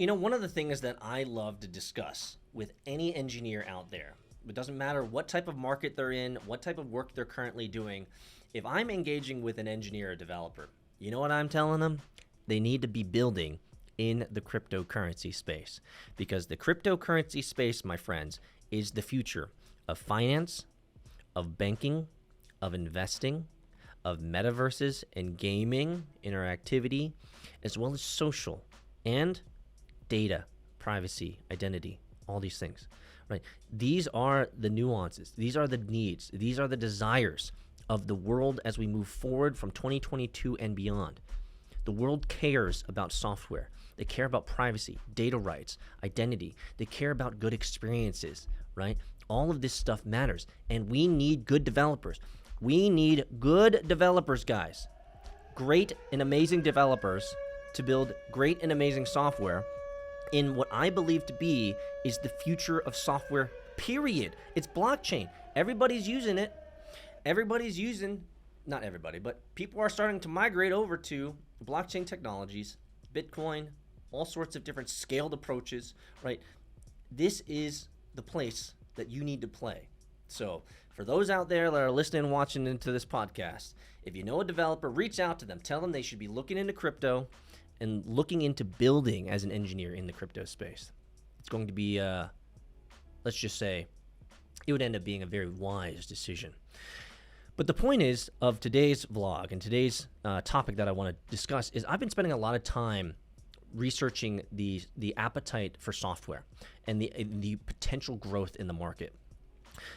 One of the things that I love to discuss with any engineer out there, it doesn't matter what type of market they're in, what type of work they're currently doing. If I'm engaging with an engineer or developer, you know what I'm telling them? They need to be building in the cryptocurrency space, because the cryptocurrency space, my friends, is the future of finance, of banking, of investing, of metaverses and gaming, interactivity, as well as social and data, privacy, identity, all these things, right? These are the nuances. These are the needs. These are the desires of the world as we move forward from 2022 and beyond. The world cares about software. They care about privacy, data rights, identity. They care about good experiences, right? All of this stuff matters, and we need good developers. We need good developers, guys. Great and amazing developers to build great and amazing software in what I believe to be is the future of software, period. It's blockchain. Everybody's using it. Not everybody, but people are starting to migrate over to blockchain technologies, Bitcoin, all sorts of different scaled approaches, right? This is the place that you need to play. So for those out there that are listening and watching into this podcast, if you know a developer, reach out to them. Tell them they should be looking into crypto and looking into building as an engineer in the crypto space. It's going to be, let's just say, it would end up being a very wise decision. But the point is of today's vlog and today's topic that I want to discuss is I've been spending a lot of time researching the appetite for software and the potential growth in the market.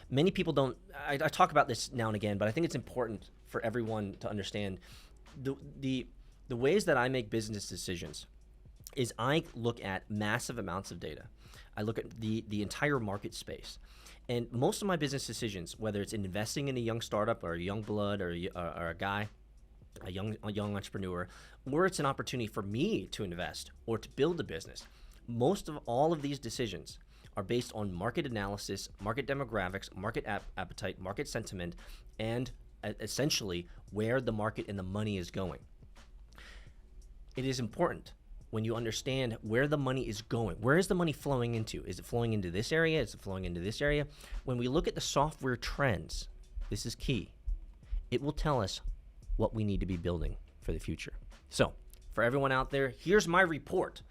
Many people don't, I talk about this now and again, but I think it's important for everyone to understand the ways that I make business decisions is I look at massive amounts of data. I look at the entire market space. And most of my business decisions, whether it's investing in a young startup or a young blood or a guy, a young entrepreneur, or it's an opportunity for me to invest or to build a business, most of all of these decisions are based on market analysis, market demographics, market appetite, market sentiment, and essentially where the market and the money is going. It is important when you understand where the money is going. Where is the money flowing into? Is it flowing into this area? Is it flowing into this area? When we look at the software trends, this is key. It will tell us what we need to be building for the future. So for everyone out there, here's my report.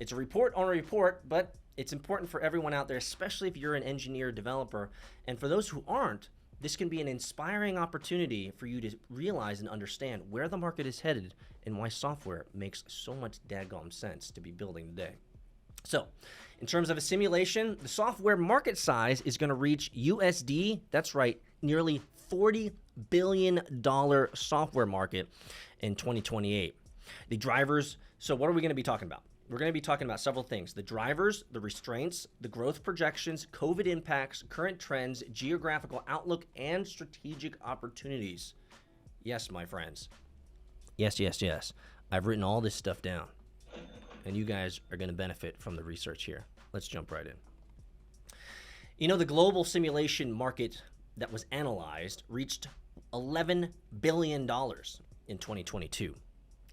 It's a report on a report, but it's important for everyone out there, especially if you're an engineer, developer. And for those who aren't, this can be an inspiring opportunity for you to realize and understand where the market is headed and why software makes so much daggone sense to be building today. So, in terms of a simulation, the software market size is going to reach USD, that's right, nearly $40 billion software market in 2028. The drivers, so what are we going to be talking about? We're going to be talking about several things: the drivers, the restraints, the growth projections, COVID impacts, current trends, geographical outlook, and strategic opportunities. Yes, my friends. Yes. I've written all this stuff down, and you guys are going to benefit from the research here. Let's jump right in. The global simulation market that was analyzed reached $11 billion in 2022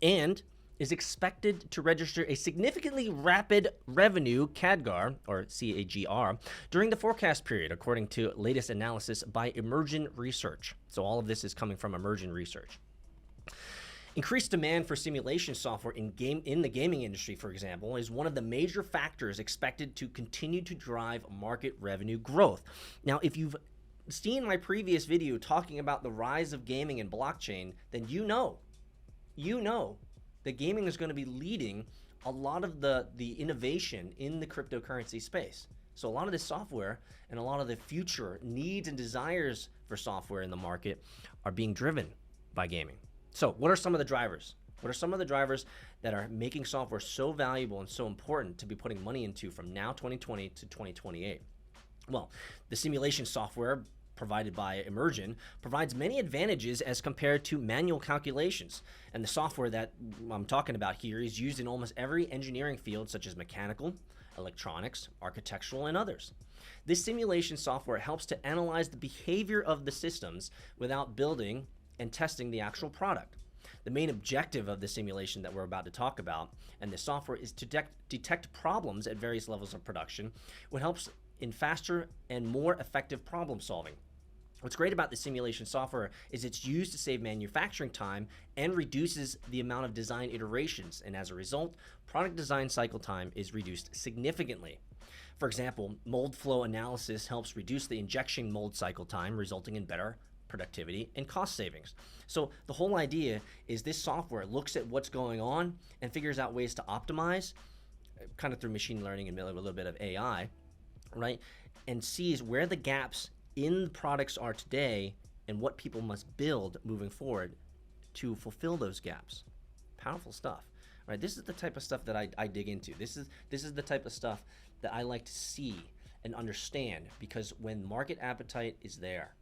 and is expected to register a significantly rapid revenue CAGR, or CAGR, during the forecast period, according to latest analysis by Emergent Research. So all of this is coming from Emergent Research. Increased demand for simulation software in the gaming industry, for example, is one of the major factors expected to continue to drive market revenue growth. Now, if you've seen my previous video talking about the rise of gaming and blockchain, then you know that gaming is going to be leading a lot of the innovation in the cryptocurrency space. So a lot of this software and a lot of the future needs and desires for software in the market are being driven by gaming. So what are some of the drivers? What are some of the drivers that are making software so valuable and so important to be putting money into from now, 2020 to 2028? Well, the simulation software provided by Emergent provides many advantages as compared to manual calculations. And the software that I'm talking about here is used in almost every engineering field, such as mechanical, electronics, architectural, and others. This simulation software helps to analyze the behavior of the systems without building and testing the actual product. The main objective of the simulation that we're about to talk about and the software is to detect problems at various levels of production, which helps in faster and more effective problem solving. What's great about the simulation software is it's used to save manufacturing time and reduces the amount of design iterations, and as a result, product design cycle time is reduced significantly. For example, mold flow analysis helps reduce the injection mold cycle time, resulting in better productivity and cost savings. So the whole idea is this software looks at what's going on and figures out ways to optimize, kind of through machine learning and a little bit of AI, right? And sees where the gaps in the products are today and what people must build moving forward to fulfill those gaps. Powerful stuff, right? This is the type of stuff that I dig into. This is the type of stuff that I like to see and understand, because when market appetite is there,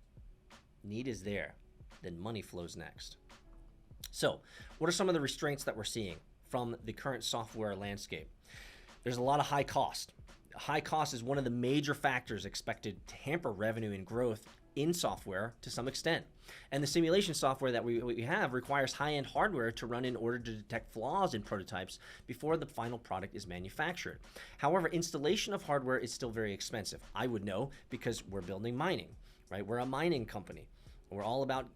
need is there, then money flows next. So, what are some of the restraints that we're seeing from the current software landscape? There's a lot of high cost. High cost is one of the major factors expected to hamper revenue and growth in software to some extent. And the simulation software that we have requires high-end hardware to run in order to detect flaws in prototypes before the final product is manufactured. However, installation of hardware is still very expensive. I would know because we're building mining, right? We're a mining company. We're all about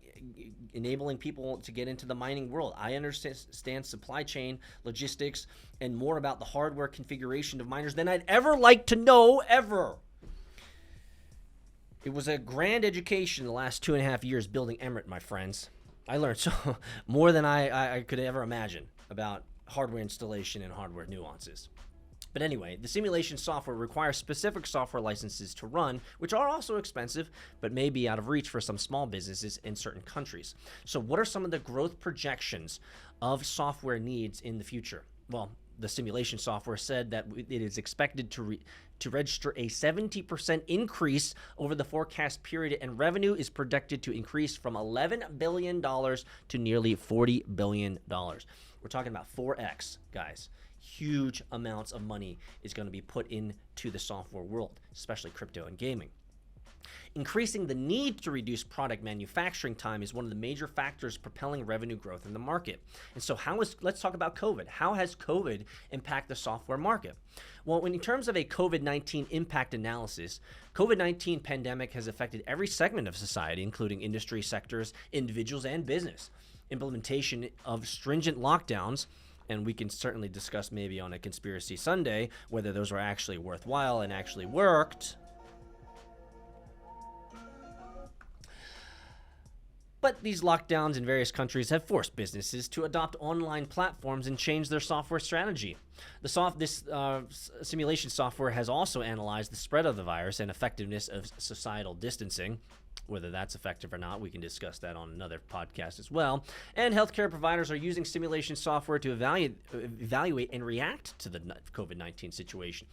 enabling people to get into the mining world. I understand supply chain, logistics, and more about the hardware configuration of miners than I'd ever like to know, ever. It was a grand education the last 2.5 years building Emirate, my friends. I learned so more than I could ever imagine about hardware installation and hardware nuances. But anyway, the simulation software requires specific software licenses to run, which are also expensive, but may be out of reach for some small businesses in certain countries. So what are some of the growth projections of software needs in the future? Well, the simulation software said that it is expected to register a 70% increase over the forecast period, and revenue is projected to increase from $11 billion to nearly $40 billion. We're talking about 4x, guys. Huge amounts of money is going to be put into the software world, especially crypto and gaming. Increasing the need to reduce product manufacturing time is one of the major factors propelling revenue growth in the market. And so let's talk about COVID. How has COVID impacted the software market? Well, in terms of a COVID-19 impact analysis, COVID-19 pandemic has affected every segment of society, including industry sectors, individuals, and business. Implementation of stringent lockdowns, and we can certainly discuss maybe on a Conspiracy Sunday whether those were actually worthwhile and actually worked. But these lockdowns in various countries have forced businesses to adopt online platforms and change their software strategy. This simulation software has also analyzed the spread of the virus and effectiveness of societal distancing. Whether that's effective or not, we can discuss that on another podcast as well. And healthcare providers are using simulation software to evaluate and react to the COVID-19 situation.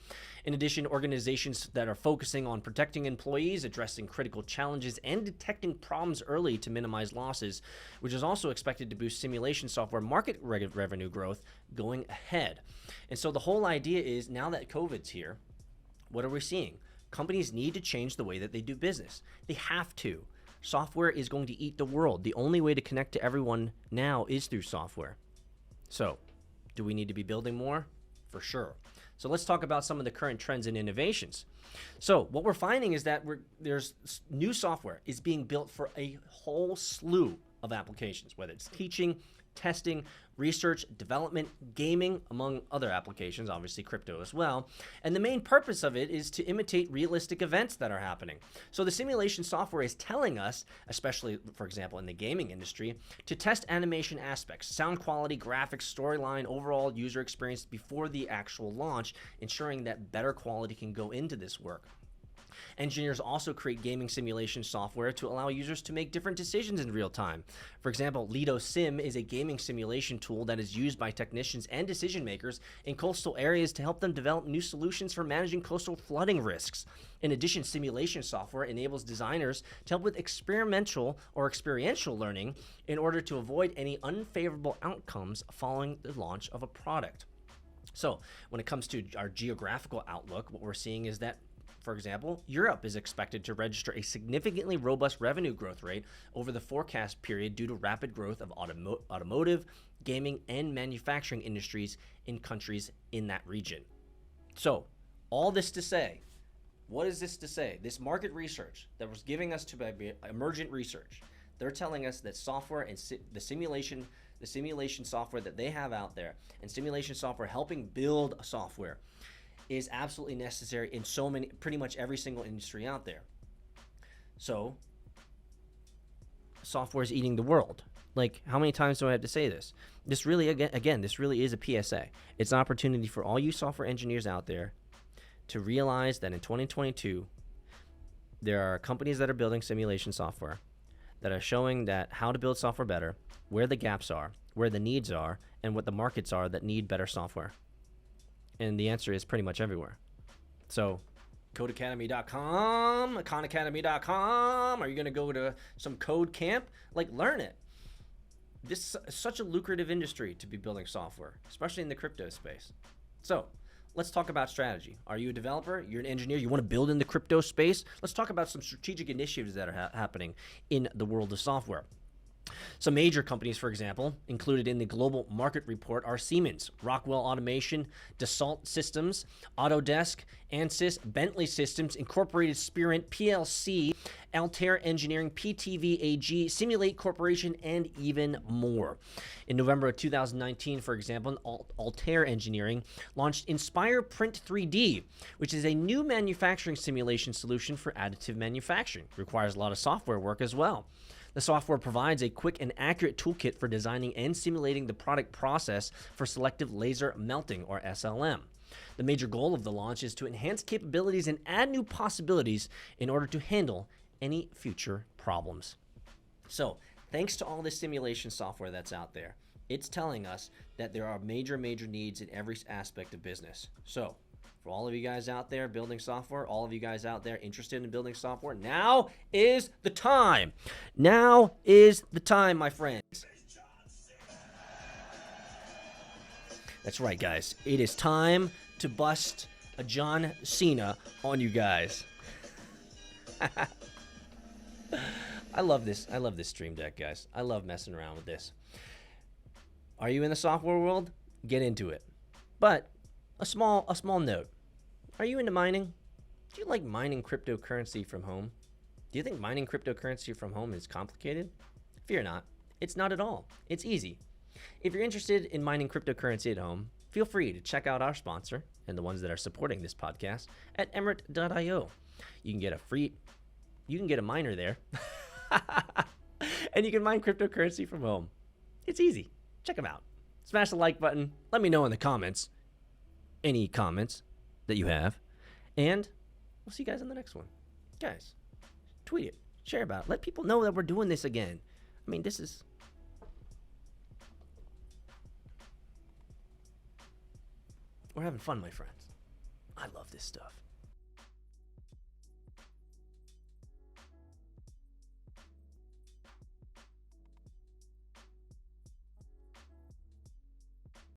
In addition, organizations that are focusing on protecting employees, addressing critical challenges, and detecting problems early to minimize losses, which is also expected to boost simulation software market revenue growth going ahead. And so the whole idea is, now that COVID's here, what are we seeing? Companies need to change the way that they do business. They have to. Software is going to eat the world. The only way to connect to everyone now is through software. So, do we need to be building more? For sure. So let's talk about some of the current trends and innovations. So what we're finding is that there's new software is being built for a whole slew of applications, whether it's teaching, testing, research, development, gaming, among other applications, obviously crypto as well. And the main purpose of it is to imitate realistic events that are happening. So the simulation software is telling us, especially, for example, in the gaming industry, to test animation aspects, sound quality, graphics, storyline, overall user experience before the actual launch, ensuring that better quality can go into this work. Engineers also create gaming simulation software to allow users to make different decisions in real time. For example, Lido Sim is a gaming simulation tool that is used by technicians and decision makers in coastal areas to help them develop new solutions for managing coastal flooding risks. In addition, simulation software enables designers to help with experiential learning in order to avoid any unfavorable outcomes following the launch of a product. So when it comes to our geographical outlook, what we're seeing is that For example, Europe is expected to register a significantly robust revenue growth rate over the forecast period due to rapid growth of automotive, gaming, and manufacturing industries in countries in that region. So, all this to say, what is this to say? This market research that was giving us to emergent research, they're telling us that software and the simulation software that they have out there, and simulation software helping build a software, is absolutely necessary in pretty much every single industry out there. So, software is eating the world. Like, how many times do I have to say this? This really, again, this really is a PSA. It's an opportunity for all you software engineers out there to realize that in 2022, there are companies that are building simulation software that are showing that how to build software better, where the gaps are, where the needs are, and what the markets are that need better software. And the answer is pretty much everywhere. So, codeacademy.com, khanacademy.com. Are you going to go to some code camp? Like, learn it. This is such a lucrative industry to be building software, especially in the crypto space. So, let's talk about strategy. Are you a developer? You're an engineer? You want to build in the crypto space? Let's talk about some strategic initiatives that are happening in the world of software. Some major companies, for example, included in the global market report are Siemens, Rockwell Automation, Dassault Systems, Autodesk, Ansys, Bentley Systems, Incorporated Spirent, PLC, Altair Engineering, PTV AG, Simulate Corporation, and even more. In November of 2019, for example, Altair Engineering launched Inspire Print 3D, which is a new manufacturing simulation solution for additive manufacturing. It requires a lot of software work as well. The software provides a quick and accurate toolkit for designing and simulating the product process for selective laser melting, or SLM. The major goal of the launch is to enhance capabilities and add new possibilities in order to handle any future problems. So, thanks to all this simulation software that's out there, it's telling us that there are major needs in every aspect of business. So, for all of you guys out there building software, all of you guys out there interested in building software, now is the time. Now is the time, my friends. That's right, guys. It is time to bust a John Cena on you guys. I love this. I love this Stream Deck, guys. I love messing around with this. Are you in the software world? Get into it. But a small note. Are you into mining? Do you like mining cryptocurrency from home? Do you think mining cryptocurrency from home is complicated? Fear not. It's not at all. It's easy. If you're interested in mining cryptocurrency at home, feel free to check out our sponsor and the ones that are supporting this podcast at emirate.io. You can get a miner there and you can mine cryptocurrency from home. It's easy. Check them out. Smash the like button. Let me know in the comments. Any comments that you have. And we'll see you guys on the next one. Guys, tweet it. Share about it. Let people know that we're doing this again. I mean, we're having fun, my friends. I love this stuff.